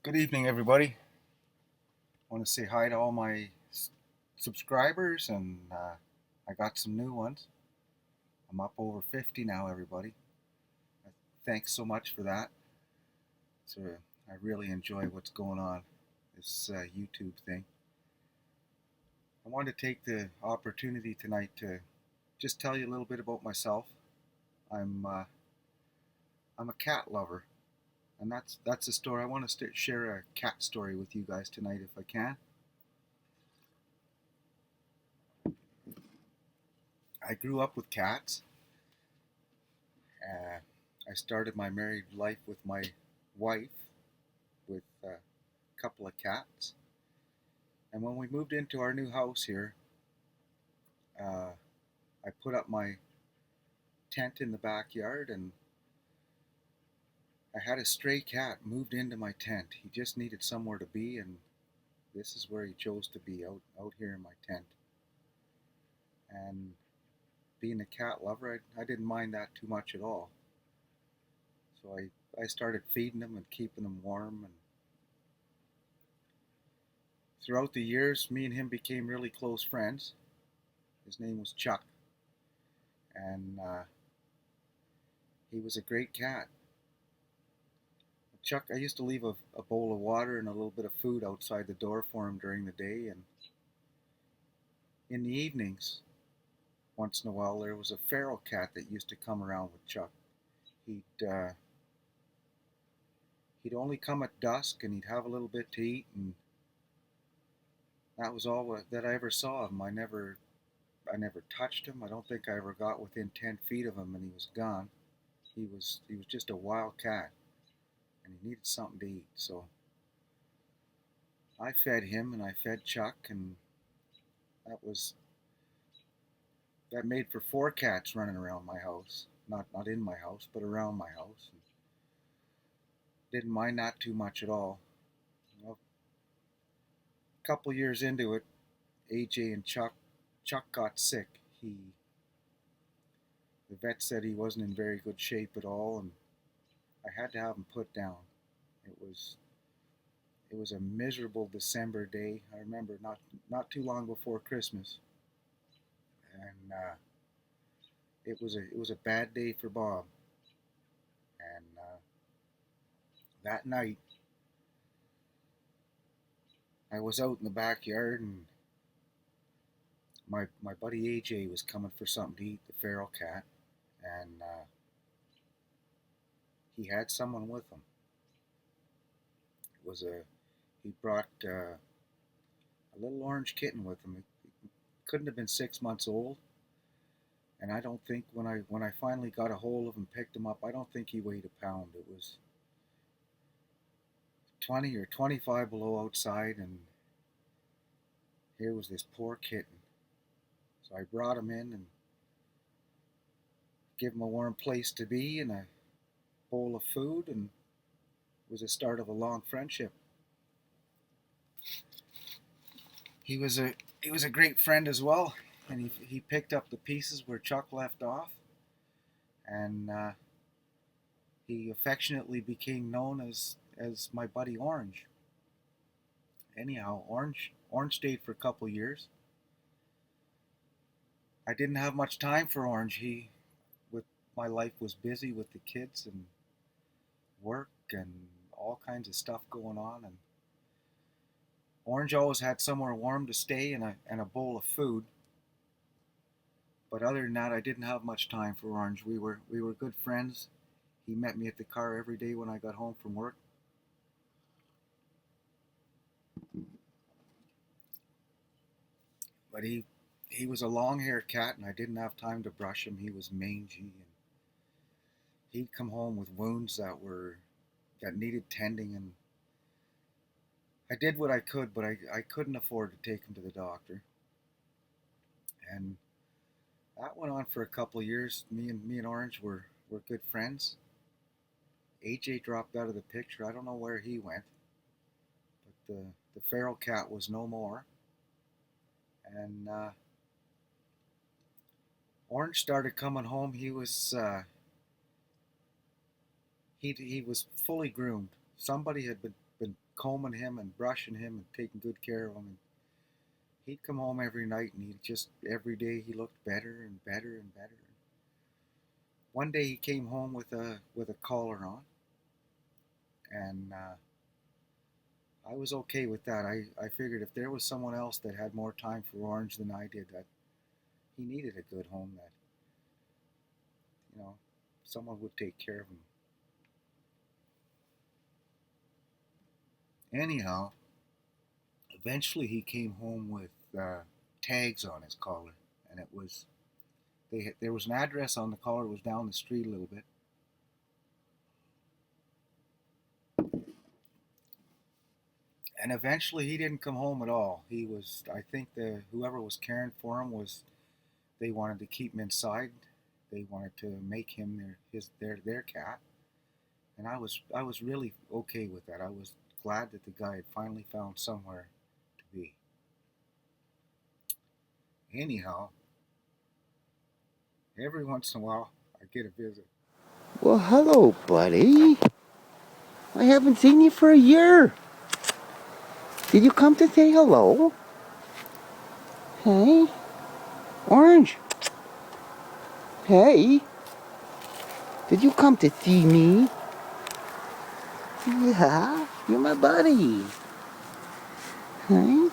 Good evening, everybody. I want to say hi to all my subscribers, and I got some new ones. I'm up over 50 now, everybody. Thanks so much for that. So I really enjoy what's going on, this YouTube thing. I want to take the opportunity tonight to just tell you a little bit about myself. I'm uh, I'm a cat lover, and that's a story. I want to share a cat story with you guys tonight, if I can. I grew up with cats. Uh, I started my married life with my wife with a couple of cats. And when we moved into our new house here, uh, I put up my tent in the backyard, and I had a stray cat moved into my tent. He just needed somewhere to be, and this is where he chose to be, out here in my tent. And being a cat lover, I didn't mind that too much at all. So I started feeding him and keeping him warm. And throughout the years, me and him became really close friends. His name was Chuck, and he was a great cat. Chuck, I used to leave a bowl of water and a little bit of food outside the door for him during the day, and in the evenings, once in a while, there was a feral cat that used to come around with Chuck. He'd uh, he'd only come at dusk, and he'd have a little bit to eat, and that was all that I ever saw of him. I never touched him. I don't think I ever got within 10 feet of him, and he was gone. He was just a wild cat, and he needed something to eat. So I fed him, and I fed Chuck, and that was that made for four cats running around my house. Not in my house, but around my house. And didn't mind that too much at all. Well, a couple years into it, AJ and Chuck got sick. The vet said he wasn't in very good shape at all, and I had to have him put down. It was it was a miserable December day. I remember not too long before Christmas, and it was a bad day for Bob. And that night, I was out in the backyard, and my buddy AJ was coming for something to eat, the feral cat, and he had someone with him. It was a He brought a little orange kitten with him. It couldn't have been 6 months old, and I don't think when I finally got a hold of him, picked him up, I don't think he weighed a pound. It was 20 or 25 below outside, and here was this poor kitten. So I brought him in and gave him a warm place to be and a bowl of food, and it was the start of a long friendship. He was a great friend as well, and he picked up the pieces where Chuck left off, and he affectionately became known as my buddy Orange. Anyhow, Orange stayed for a couple years. I didn't have much time for Orange. He with My life was busy with the kids and work and all kinds of stuff going on, and Orange always had somewhere warm to stay and a bowl of food. But other than that, I didn't have much time for Orange. We were good friends. He met me at the car every day when I got home from work. But he was a long-haired cat, and I didn't have time to brush him. He was mangy, and he'd come home with wounds that needed tending, and I did what I could, but I couldn't afford to take him to the doctor. And that went on for a couple of years. Me and Orange were good friends. AJ dropped out of the picture. I don't know where he went, but the feral cat was no more. And Orange started coming home. He was fully groomed. Somebody had been combing him and brushing him and taking good care of him. And he'd come home every night, and every day he looked better and better and better. One day he came home with a collar on, and I was okay with that. I figured if there was someone else that had more time for Orange than I did, that he needed a good home, that you know someone would take care of him. Anyhow, eventually he came home with tags on his collar, and there was an address on the collar. It was down the street a little bit. And eventually he didn't come home at all. I think the whoever was caring for him they wanted to keep him inside. They wanted to make him their cat. And I was really okay with that. I was glad that the guy had finally found somewhere to be. Anyhow, every once in a while I get a visit. Well, hello, buddy. I haven't seen you for a year. Did you come to say hello? Hey, Orange. Hey, did you come to see me? Yeah, you're my buddy. Hey.